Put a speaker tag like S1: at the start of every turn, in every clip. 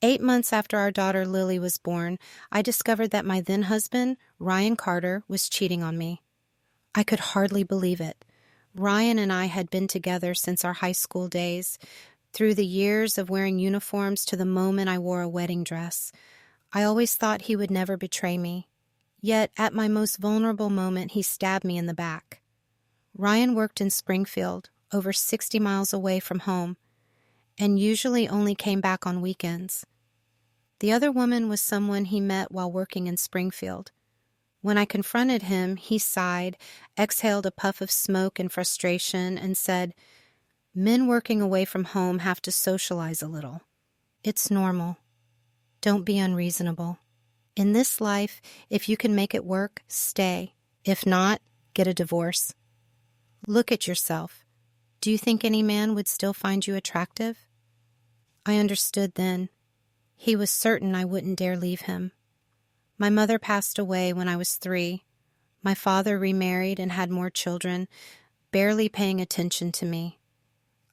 S1: 8 months after our daughter Lily was born, I discovered that my then husband, Ryan Carter, was cheating on me. I could hardly believe it. Ryan and I had been together since our high school days, through the years of wearing uniforms to the moment I wore a wedding dress. I always thought he would never betray me. Yet, at my most vulnerable moment, he stabbed me in the back. Ryan worked in Springfield, over 60 miles away from home, and usually only came back on weekends. The other woman was someone he met while working in Springfield. When I confronted him, he sighed, exhaled a puff of smoke in frustration, and said, "Men working away from home have to socialize a little. It's normal. Don't be unreasonable. In this life, if you can make it work, stay. If not, get a divorce. Look at yourself. Do you think any man would still find you attractive?" I understood then. He was certain I wouldn't dare leave him. My mother passed away when I was 3. My father remarried and had more children, barely paying attention to me.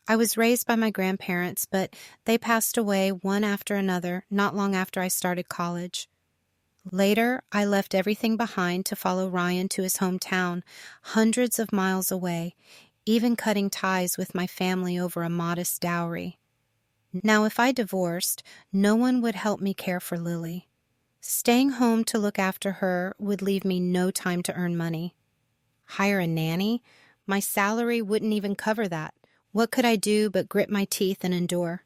S1: I was raised by my grandparents, but they passed away one after another not long after I started college. Later, I left everything behind to follow Ryan to his hometown, hundreds of miles away, even cutting ties with my family over a modest dowry. Now, if I divorced, no one would help me care for Lily. Staying home to look after her would leave me no time to earn money. Hire a nanny? My salary wouldn't even cover that. What could I do but grit my teeth and endure?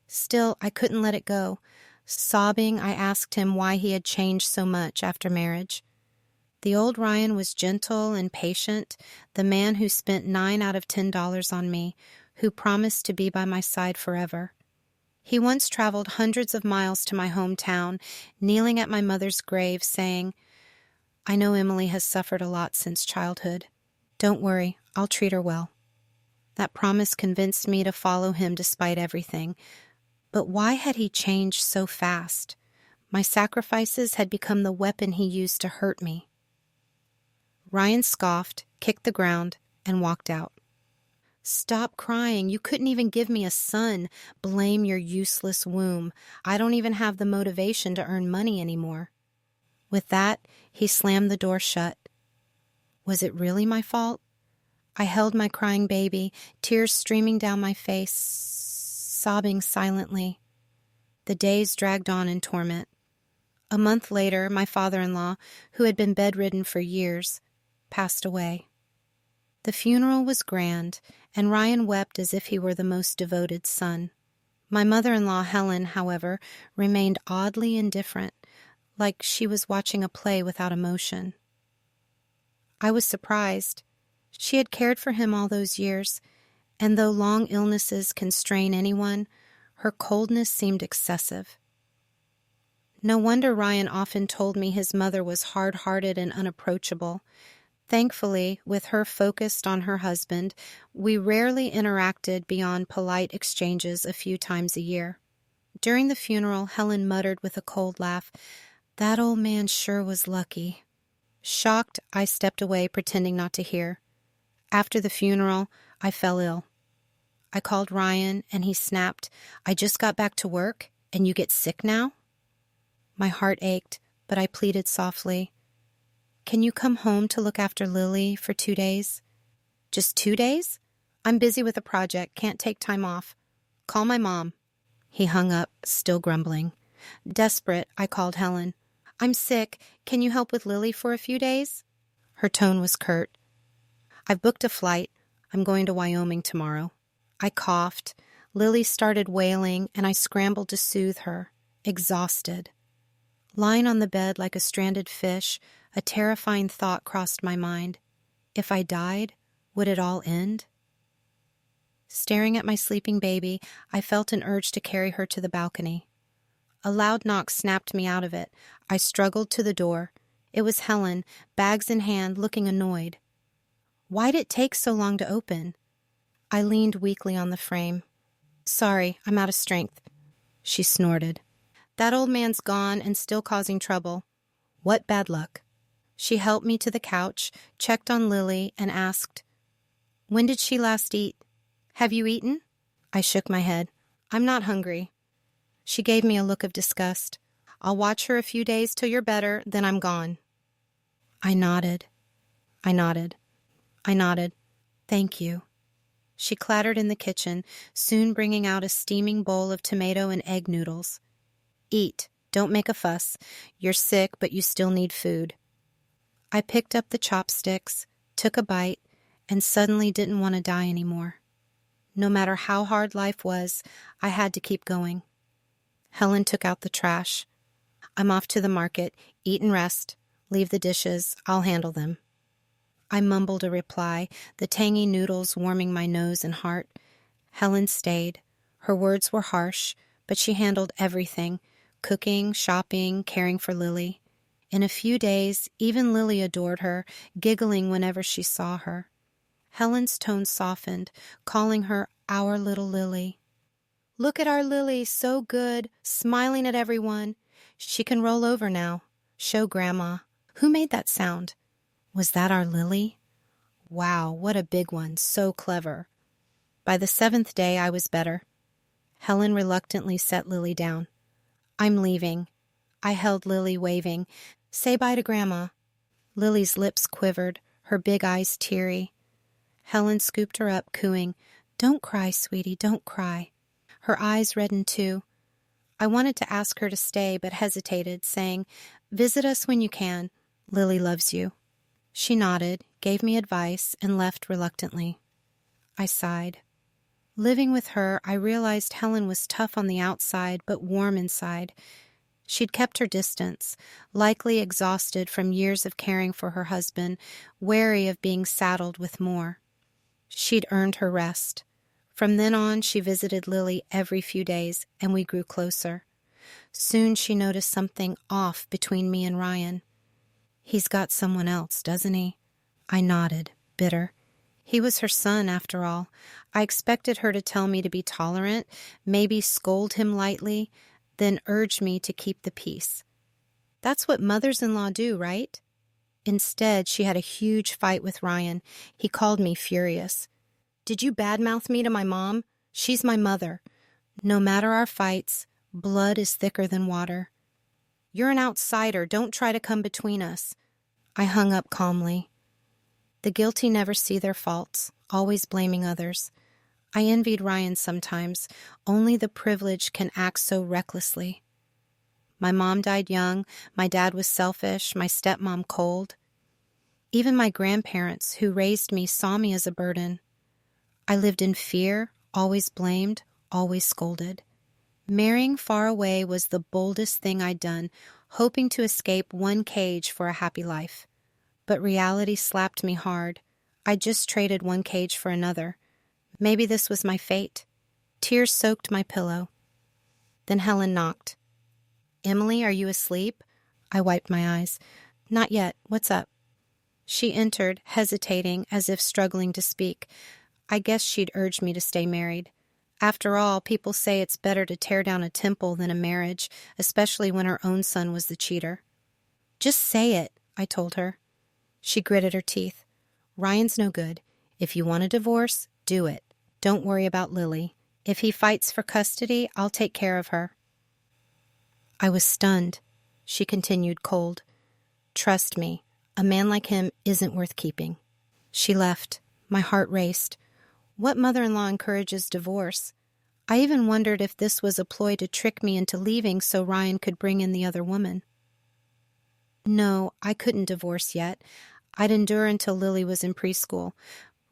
S1: Still, I couldn't let it go. Sobbing, I asked him why he had changed so much after marriage. The old Ryan was gentle and patient, the man who spent $9 out of $10 on me, who promised to be by my side forever. He once traveled hundreds of miles to my hometown, kneeling at my mother's grave, saying, "I know Emily has suffered a lot since childhood. Don't worry, I'll treat her well." That promise convinced me to follow him despite everything. But why had he changed so fast? My sacrifices had become the weapon he used to hurt me. Ryan scoffed, kicked the ground, and walked out. "Stop crying. You couldn't even give me a son. Blame your useless womb. I don't even have the motivation to earn money anymore." With that, he slammed the door shut. Was it really my fault? I held my crying baby, tears streaming down my face, sobbing silently. The days dragged on in torment. A month later, my father-in-law, who had been bedridden for years, passed away. The funeral was grand, and Ryan wept as if he were the most devoted son. My mother-in-law, Helen, however, remained oddly indifferent, like she was watching a play without emotion. I was surprised. She had cared for him all those years, and though long illnesses can strain anyone, her coldness seemed excessive. No wonder Ryan often told me his mother was hard-hearted and unapproachable. Thankfully, with her focused on her husband, we rarely interacted beyond polite exchanges a few times a year. During the funeral, Helen muttered with a cold laugh, "That old man sure was lucky." Shocked, I stepped away, pretending not to hear. After the funeral, I fell ill. I called Ryan, and he snapped, "I just got back to work, and you get sick now?" My heart ached, but I pleaded softly, "Can you come home to look after Lily for 2 days?" "Just 2 days? I'm busy with a project, can't take time off. Call my mom." He hung up, still grumbling. Desperate, I called Helen. "I'm sick. Can you help with Lily for a few days?" Her tone was curt. "I've booked a flight. I'm going to Wyoming tomorrow." I coughed. Lily started wailing, and I scrambled to soothe her, exhausted. Lying on the bed like a stranded fish, a terrifying thought crossed my mind. If I died, would it all end? Staring at my sleeping baby, I felt an urge to carry her to the balcony. A loud knock snapped me out of it. I struggled to the door. It was Helen, bags in hand, looking annoyed. Why'd it take so long to open? I leaned weakly on the frame. "Sorry, I'm out of strength," she snorted. "That old man's gone and still causing trouble. What bad luck." She helped me to the couch, checked on Lily, and asked, "When did she last eat? Have you eaten?" I shook my head. "I'm not hungry." She gave me a look of disgust. I'll watch her a few days till you're better, then I'm gone. I nodded. I nodded. I nodded. Thank you. She clattered in the kitchen, soon bringing out a steaming bowl of tomato and egg noodles. Eat. Don't make a fuss. You're sick, but you still need food. I picked up the chopsticks, took a bite, and suddenly didn't want to die anymore. No matter how hard life was, I had to keep going. Helen took out the trash. I'm off to the market. Eat and rest. Leave the dishes. I'll handle them. I mumbled a reply, the tangy noodles warming my nose and heart. Helen stayed. Her words were harsh, but she handled everything, cooking, shopping, caring for Lily. In a few days, even Lily adored her, giggling whenever she saw her. Helen's tone softened, calling her our little Lily. Look at our Lily, so good, smiling at everyone. She can roll over now. Show Grandma. Who made that sound? Was that our Lily? Wow, what a big one, so clever. By the 7th day, I was better. Helen reluctantly set Lily down. I'm leaving. I held Lily, waving. Say bye to Grandma. Lily's lips quivered, her big eyes teary. Helen scooped her up, cooing, Don't cry, sweetie, don't cry. Her eyes reddened too. I wanted to ask her to stay, but hesitated, saying, Visit us when you can. Lily loves you. She nodded, gave me advice, and left reluctantly. I sighed. Living with her, I realized Helen was tough on the outside, but warm inside. She'd kept her distance, likely exhausted from years of caring for her husband, wary of being saddled with more. She'd earned her rest. From then on, she visited Lily every few days, and we grew closer. Soon she noticed something off between me and Ryan. He's got someone else, doesn't he? I nodded, bitter. He was her son, after all. I expected her to tell me to be tolerant, maybe scold him lightly, then urge me to keep the peace. That's what mothers-in-law do, right? Instead, she had a huge fight with Ryan. He called me furious. Did you badmouth me to my mom? She's my mother. No matter our fights, blood is thicker than water. You're an outsider. Don't try to come between us. I hung up calmly. The guilty never see their faults, always blaming others. I envied Ryan sometimes. Only the privileged can act so recklessly. My mom died young, my dad was selfish, my stepmom cold. Even my grandparents, who raised me, saw me as a burden. I lived in fear, always blamed, always scolded. Marrying far away was the boldest thing I'd done, hoping to escape one cage for a happy life. But reality slapped me hard. I just traded one cage for another. Maybe this was my fate. Tears soaked my pillow. Then Helen knocked. Emily, are you asleep? I wiped my eyes. Not yet. What's up? She entered, hesitating, as if struggling to speak. I guess she'd urged me to stay married. After all, people say it's better to tear down a temple than a marriage, especially when her own son was the cheater. Just say it, I told her. She gritted her teeth. Ryan's no good. If you want a divorce, do it. Don't worry about Lily. If he fights for custody, I'll take care of her. I was stunned. She continued cold. Trust me, a man like him isn't worth keeping. She left. My heart raced. What mother-in-law encourages divorce? I even wondered if this was a ploy to trick me into leaving so Ryan could bring in the other woman. No, I couldn't divorce yet. I'd endure until Lily was in preschool.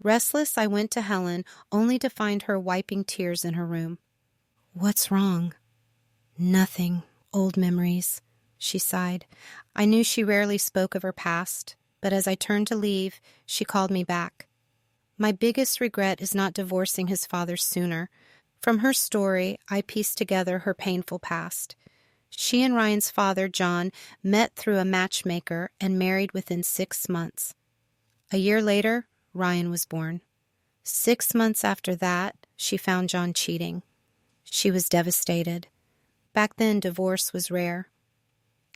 S1: Restless, I went to Helen, only to find her wiping tears in her room. What's wrong? Nothing. Old memories, she sighed. I knew she rarely spoke of her past, but as I turned to leave, she called me back. My biggest regret is not divorcing his father sooner. From her story, I pieced together her painful past. She and Ryan's father, John, met through a matchmaker and married within 6 months. A year later, Ryan was born. 6 months after that, she found John cheating. She was devastated. Back then, divorce was rare.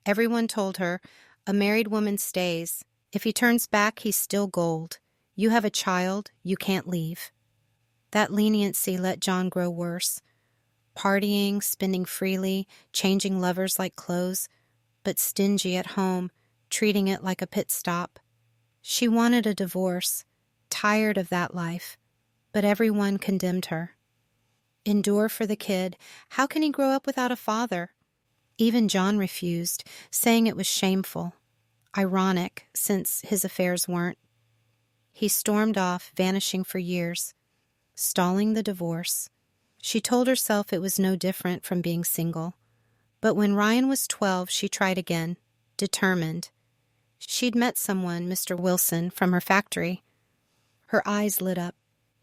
S1: Everyone told her, a married woman stays. If he turns back, he's still gold. You have a child, you can't leave. That leniency let John grow worse. partying, spending freely, changing lovers like clothes, but stingy at home, treating it like a pit stop. She wanted a divorce, tired of that life, but everyone condemned her. Endure for the kid. How can he grow up without a father? Even John refused, saying it was shameful. Ironic, since his affairs weren't. He stormed off, vanishing for years, stalling the divorce. She told herself it was no different from being single. But when Ryan was 12, she tried again, determined. She'd met someone, Mr. Wilson, from her factory. Her eyes lit up.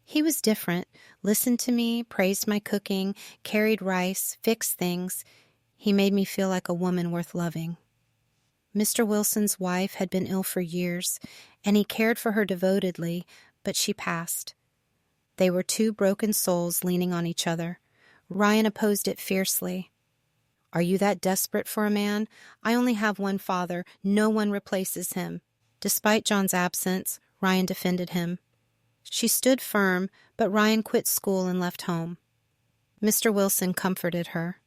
S1: He was different, listened to me, praised my cooking, carried rice, fixed things. He made me feel like a woman worth loving. Mr. Wilson's wife had been ill for years, and he cared for her devotedly, but she passed. They were two broken souls leaning on each other. Ryan opposed it fiercely. Are you that desperate for a man? I only have one father. No one replaces him. Despite John's absence, Ryan defended him. She stood firm, but Ryan quit school and left home. Mr. Wilson comforted her.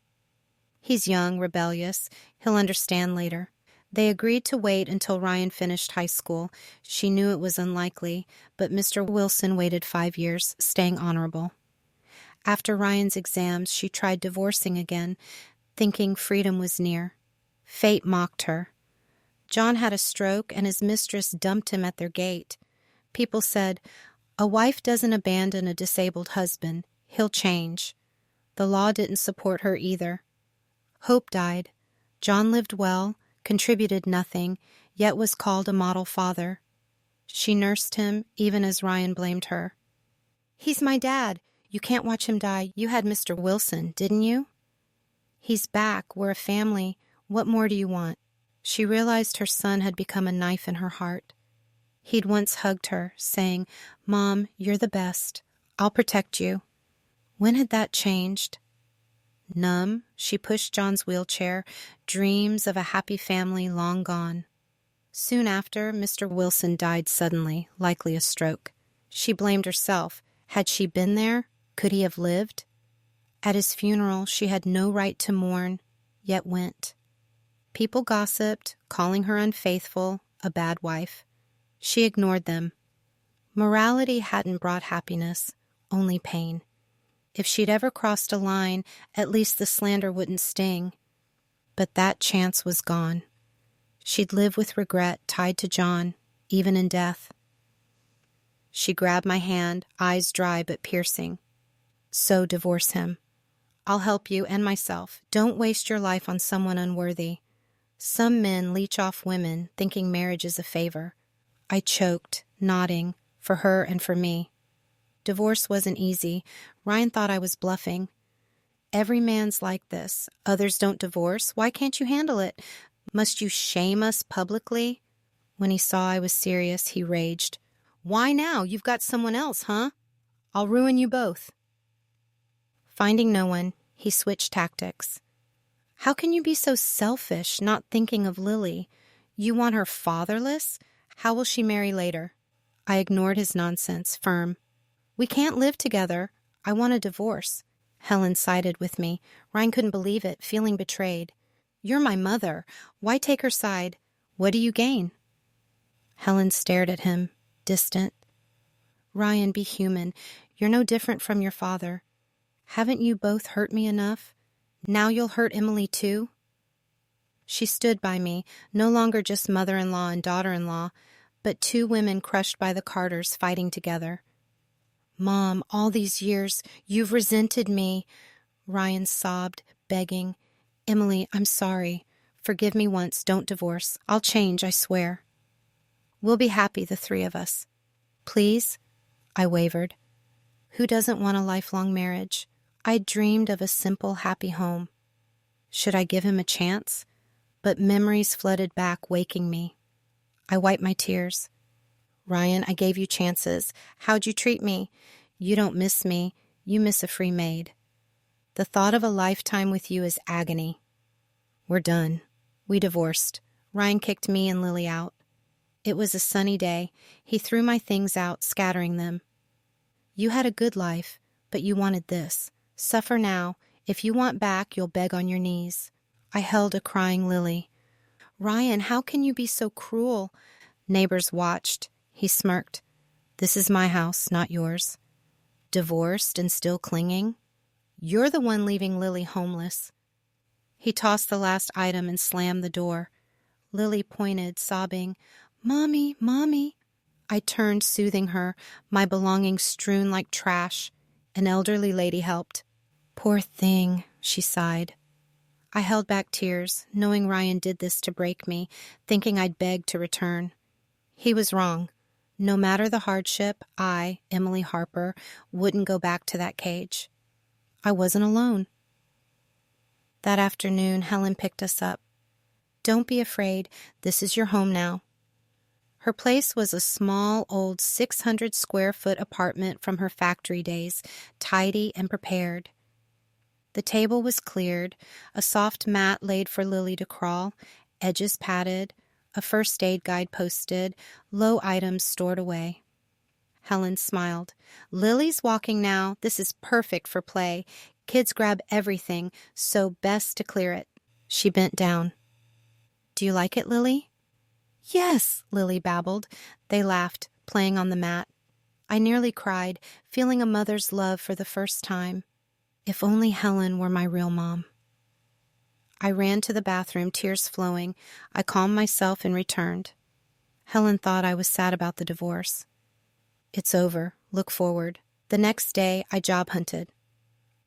S1: He's young, rebellious. He'll understand later. They agreed to wait until Ryan finished high school. She knew it was unlikely, but Mr. Wilson waited 5 years, staying honorable. After Ryan's exams, she tried divorcing again, thinking freedom was near. Fate mocked her. John had a stroke, and his mistress dumped him at their gate. People said, "A wife doesn't abandon a disabled husband. He'll change." The law didn't support her either. Hope died. John lived well, contributed nothing, yet was called a model father. She nursed him, even as Ryan blamed her. "He's my dad. You can't watch him die. You had Mr. Wilson, didn't you?" "He's back. We're a family. What more do you want?" She realized her son had become a knife in her heart. He'd once hugged her, saying, "Mom, you're the best. I'll protect you." When had that changed? Numb, she pushed John's wheelchair, dreams of a happy family long gone. Soon after, Mr. Wilson died suddenly, likely a stroke. She blamed herself. Had she been there, could he have lived? At his funeral, she had no right to mourn, yet went. People gossiped, calling her unfaithful, a bad wife. She ignored them. Morality hadn't brought happiness, only pain. If she'd ever crossed a line, at least the slander wouldn't sting. But that chance was gone. She'd live with regret tied to John, even in death. She grabbed my hand, eyes dry but piercing. "So divorce him. I'll help you and myself. Don't waste your life on someone unworthy." Some men leech off women, thinking marriage is a favor. I choked, nodding, for her and for me. Divorce wasn't easy. Ryan thought I was bluffing. "Every man's like this. Others don't divorce. Why can't you handle it? Must you shame us publicly?" When he saw I was serious, he raged. "Why now? You've got someone else, huh? I'll ruin you both." Finding no one, he switched tactics. "How can you be so selfish, not thinking of Lily? You want her fatherless? How will she marry later?" I ignored his nonsense, firm. "We can't live together. I want a divorce." Helen sided with me. Ryan couldn't believe it, feeling betrayed. "You're my mother. Why take her side? What do you gain?" Helen stared at him, distant. "Ryan, be human. You're no different from your father. Haven't you both hurt me enough? Now you'll hurt Emily too?" She stood by me, no longer just mother-in-law and daughter-in-law, but two women crushed by the Carters fighting together. "Mom, all these years, you've resented me." Ryan sobbed, begging. "Emily, I'm sorry. Forgive me once. Don't divorce. I'll change, I swear. We'll be happy, the three of us." "Please?" I wavered. Who doesn't want a lifelong marriage? I dreamed of a simple, happy home. Should I give him a chance? But memories flooded back, waking me. I wiped my tears. "Ryan, I gave you chances. How'd you treat me? You don't miss me. You miss a free maid. The thought of a lifetime with you is agony." "We're done." We divorced. Ryan kicked me and Lily out. It was a sunny day. He threw my things out, scattering them. "You had a good life, but you wanted this. Suffer now. If you want back, you'll beg on your knees. I held a crying Lily. Ryan, how can you be so cruel? Neighbors watched. He smirked. This is my house, not yours. Divorced and still clinging? You're the one leaving Lily homeless. He tossed the last item and slammed the door. Lily pointed, sobbing, Mommy, Mommy. I turned, soothing her, my belongings strewn like trash. An elderly lady helped. Poor thing, she sighed. I held back tears, knowing Ryan did this to break me, thinking I'd beg to return. He was wrong. No matter the hardship, I, Emily Harper, wouldn't go back to that cage. I wasn't alone. That afternoon, Helen picked us up. Don't be afraid. This is your home now. Her place was a small, old 600-square-foot apartment from her factory days, tidy and prepared. The table was cleared, a soft mat laid for Lily to crawl, edges padded, a first aid guide posted, low items stored away. Helen smiled. Lily's walking now. This is perfect for play. Kids grab everything, so best to clear it. She bent down. Do you like it, Lily? Yes, Lily babbled. They laughed, playing on the mat. I nearly cried, feeling a mother's love for the first time. If only Helen were my real mom. I ran to the bathroom, tears flowing. I calmed myself and returned. Helen thought I was sad about the divorce. It's over. Look forward. The next day, I job hunted.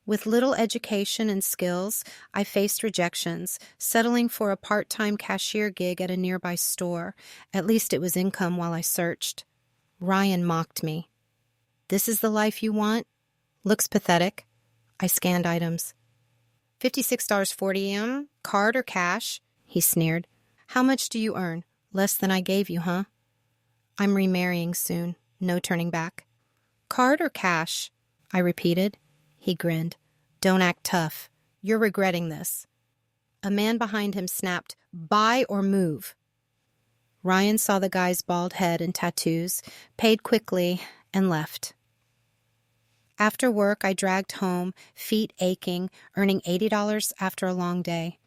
S1: With little education and skills, I faced rejections, settling for a part-time cashier gig at a nearby store. At least it was income while I searched. Ryan mocked me. This is the life you want? Looks pathetic. I scanned items. $56.40, card or cash? He sneered. How much do you earn? Less than I gave you, huh? I'm remarrying soon. No turning back. Card or cash? I repeated. He grinned. Don't act tough. You're regretting this. A man behind him snapped, Buy or move. Ryan saw the guy's bald head and tattoos, paid quickly, and left. After work, I dragged home, feet aching, earning $80 after a long day.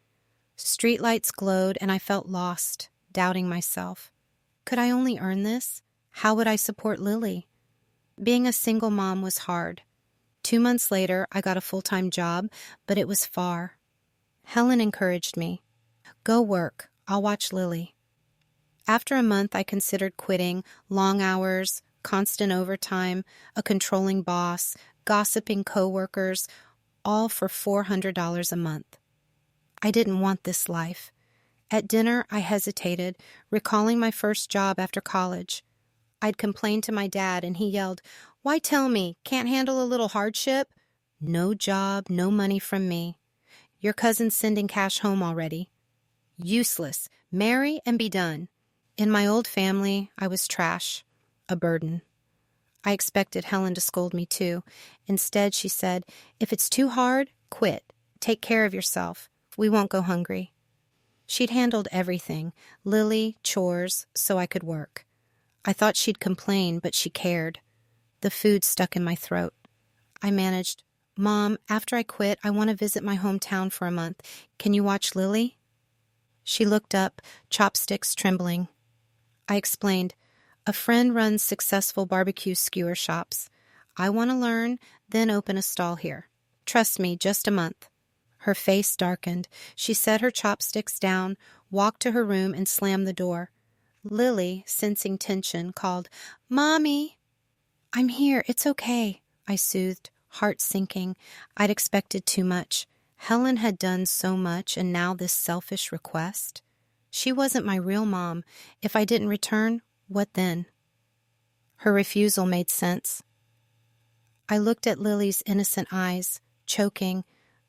S1: Streetlights glowed, and I felt lost, doubting myself. Could I only earn this? How would I support Lily? Being a single mom was hard. 2 months later, I got a full-time job, but it was far. Helen encouraged me. Go work. I'll watch Lily. After a month, I considered quitting, long hours, constant overtime, a controlling boss, gossiping coworkers, all for $400 a month. I didn't want this life. At dinner, I hesitated, recalling my first job after college. I'd complained to my dad, and he yelled, Why tell me? Can't handle a little hardship? No job, no money from me. Your cousin's sending cash home already. Useless. Marry and be done. In my old family, I was trash, a burden. I expected Helen to scold me too. Instead, she said, If it's too hard, quit. Take care of yourself. We won't go hungry. She'd handled everything, Lily, chores, so I could work. I thought she'd complain, but she cared. The food stuck in my throat. I managed, Mom, after I quit, I want to visit my hometown for a month. Can you watch Lily? She looked up, chopsticks trembling. I explained, A friend runs successful barbecue skewer shops. I want to learn, then open a stall here. Trust me, just a month. Her face darkened. She set her chopsticks down, walked to her room, and slammed the door. Lily, sensing tension, called, Mommy! I'm here. It's okay, I soothed, heart sinking. I'd expected too much. Helen had done so much, and now this selfish request. She wasn't my real mom. If I didn't return, what then? Her refusal made sense. I looked at Lily's innocent eyes, choking.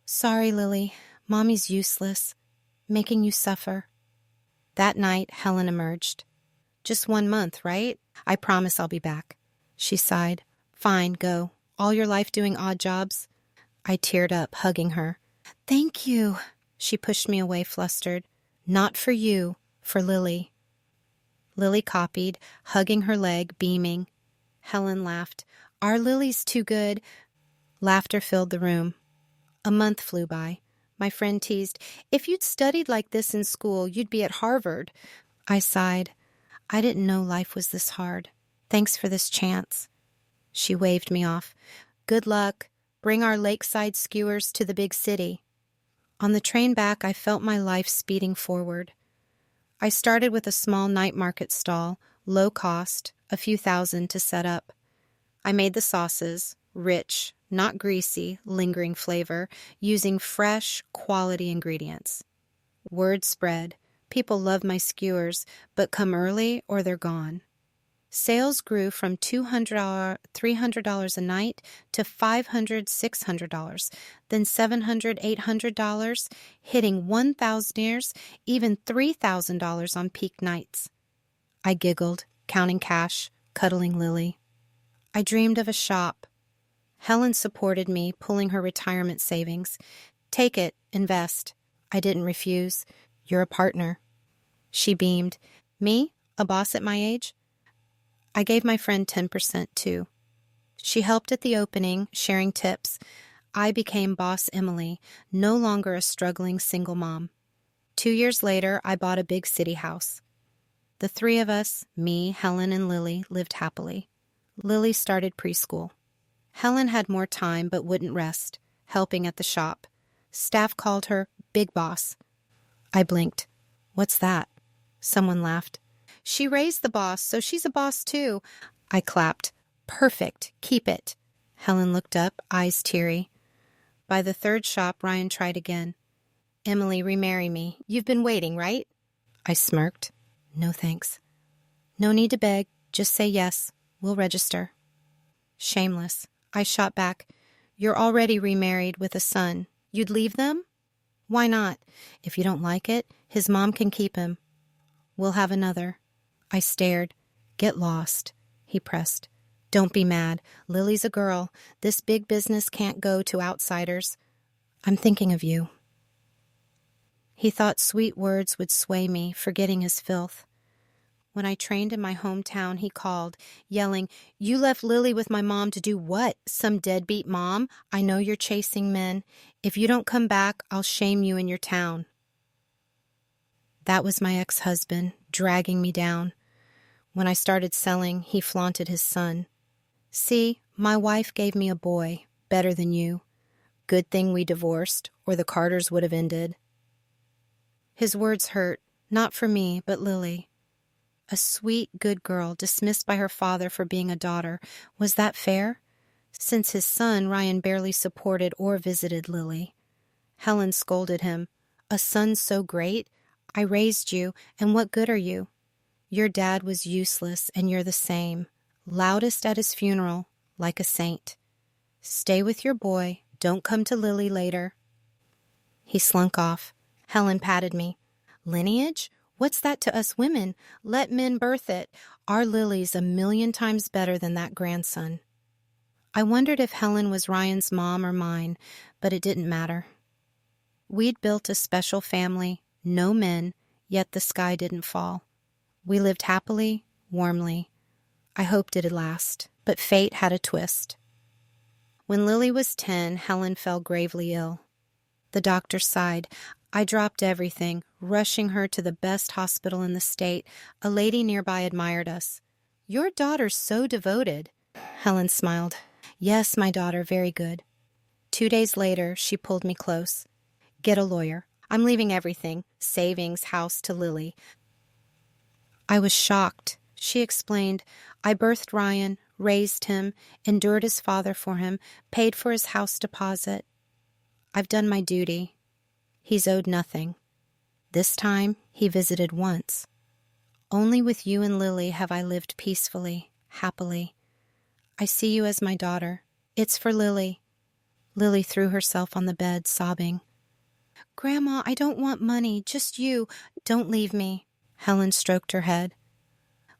S1: Sorry, Lily. Mommy's useless, making you suffer. That night, Helen emerged. Just 1 month, right? I promise I'll be back. She sighed. Fine, go. All your life doing odd jobs? I teared up, hugging her. Thank you. She pushed me away, flustered. Not for you, for Lily. Lily copied, hugging her leg, beaming. Helen laughed. Our Lily's too good. Laughter filled the room. A month flew by. My friend teased, "If you'd studied like this in school, you'd be at Harvard." I sighed. I didn't know life was this hard. Thanks for this chance. She waved me off. Good luck. Bring our lakeside skewers to the big city. On the train back, I felt my life speeding forward. I started with a small night market stall, low cost, a few thousand to set up. I made the sauces, rich, not greasy, lingering flavor, using fresh, quality ingredients. Word spread. People love my skewers, but come early or they're gone. Sales grew from $200, $300 a night to $500, $600, then $700, $800, hitting $1,000, even $3,000 on peak nights. I giggled, counting cash, cuddling Lily. I dreamed of a shop. Helen supported me, pulling her retirement savings. Take it, invest. I didn't refuse. You're a partner. She beamed. Me? A boss at my age? I gave my friend 10% too. She helped at the opening, sharing tips. I became Boss Emily, no longer a struggling single mom. 2 years later, I bought a big city house. The three of us, me, Helen, and Lily, lived happily. Lily started preschool. Helen had more time but wouldn't rest, helping at the shop. Staff called her Big Boss. I blinked. What's that? Someone laughed. She raised the boss, so she's a boss too. I clapped. Perfect. Keep it. Helen looked up, eyes teary. By the third shop, Ryan tried again. Emily, remarry me. You've been waiting, right? I smirked. No thanks. No need to beg. Just say yes. We'll register. Shameless. I shot back. You're already remarried with a son. You'd leave them? Why not? If you don't like it, his mom can keep him. We'll have another. I stared. Get lost. He pressed. Don't be mad. Lily's a girl. This big business can't go to outsiders. I'm thinking of you. He thought sweet words would sway me, forgetting his filth. When I trained in my hometown, he called, yelling, You left Lily with my mom to do what? Some deadbeat mom? I know you're chasing men. If you don't come back, I'll shame you in your town. That was my ex-husband, dragging me down. When I started selling, he flaunted his son. See, my wife gave me a boy, better than you. Good thing we divorced, or the Carters would have ended. His words hurt, not for me, but Lily. A sweet, good girl dismissed by her father for being a daughter. Was that fair? Since his son, Ryan barely supported or visited Lily. Helen scolded him. A son so great? I raised you, and what good are you? Your dad was useless, and you're the same. Loudest at his funeral, like a saint. Stay with your boy. Don't come to Lily later. He slunk off. Helen patted me. Lineage? What's that to us women? Let men birth it. Our Lily's 1,000,000 times better than that grandson. I wondered if Helen was Ryan's mom or mine, but it didn't matter. We'd built a special family, no men, yet the sky didn't fall. We lived happily, warmly. I hoped it'd last, but fate had a twist. When Lily was 10, Helen fell gravely ill. The doctor sighed. I dropped everything, rushing her to the best hospital in the state. A lady nearby admired us. Your daughter's so devoted. Helen smiled. Yes, my daughter, very good. 2 days later, she pulled me close. Get a lawyer. I'm leaving everything, savings, house, to Lily. I was shocked. She explained, I birthed Ryan, raised him, endured his father for him, paid for his house deposit. I've done my duty. He's owed nothing. This time, he visited once. Only with you and Lily have I lived peacefully, happily. I see you as my daughter. It's for Lily. Lily threw herself on the bed, sobbing. Grandma, I don't want money, just you. Don't leave me. Helen stroked her head.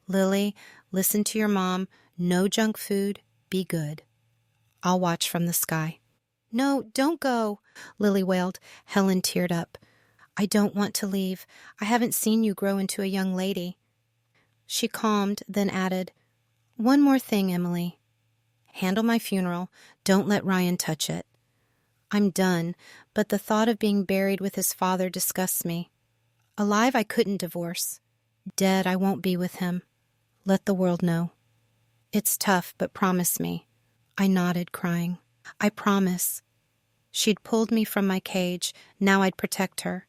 S1: Lily, listen to your mom. No junk food. Be good. I'll watch from the sky. No, don't go, Lily wailed. Helen teared up. I don't want to leave. I haven't seen you grow into a young lady. She calmed, then added, One more thing, Emily. Handle my funeral. Don't let Ryan touch it. I'm done, but the thought of being buried with his father disgusts me. Alive, I couldn't divorce. Dead, I won't be with him. Let the world know. It's tough, but promise me. I nodded, crying. I promise. She'd pulled me from my cage. Now I'd protect her.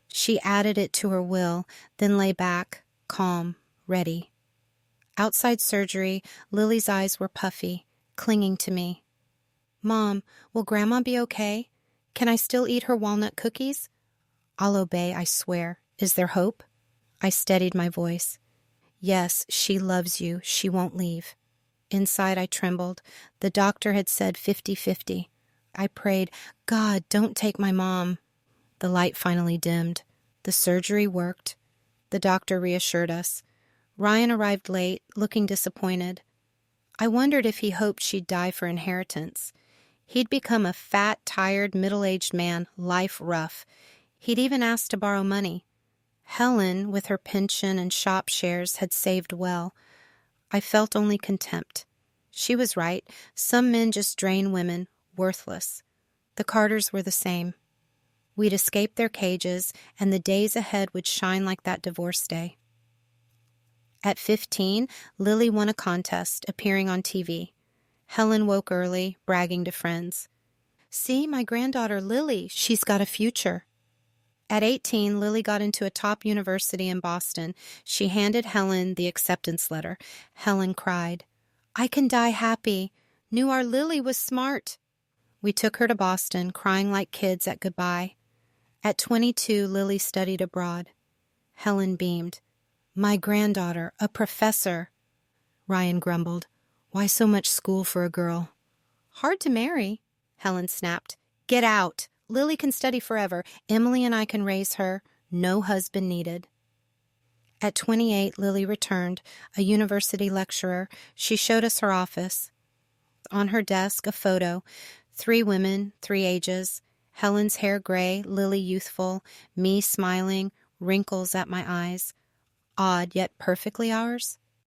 S1: She added it to her will, then lay back, calm, ready. Outside surgery, Lily's eyes were puffy, clinging to me. Mom, will Grandma be okay? Can I still eat her walnut cookies? I'll obey, I swear. Is there hope? I steadied my voice. Yes, she loves you. She won't leave. Inside, I trembled. The doctor had said 50-50. I prayed, God, don't take my mom. The light finally dimmed. The surgery worked. The doctor reassured us. Ryan arrived late, looking disappointed. I wondered if he hoped she'd die for inheritance. He'd become a fat, tired, middle-aged man, life rough. He'd even asked to borrow money. Helen, with her pension and shop shares, had saved well. I felt only contempt. She was right. Some men just drain women, worthless. The Carters were the same. We'd escape their cages, and the days ahead would shine like that divorce day. At 15, Lily won a contest, appearing on TV. Helen woke early, bragging to friends. See, my granddaughter Lily, she's got a future. At 18, Lily got into a top university in Boston. She handed Helen the acceptance letter. Helen cried, I can die happy. Knew our Lily was smart. We took her to Boston, crying like kids at goodbye. At 22, Lily studied abroad. Helen beamed. My granddaughter, a professor. Ryan grumbled. Why so much school for a girl? Hard to marry, Helen snapped. Get out. Lily can study forever. Emily and I can raise her. No husband needed. At 28, Lily returned, a university lecturer. She showed us her office. On her desk, a photo. 3 women, 3 ages. Helen's hair gray, Lily youthful, me smiling, wrinkles at my eyes. Odd, yet perfectly ours.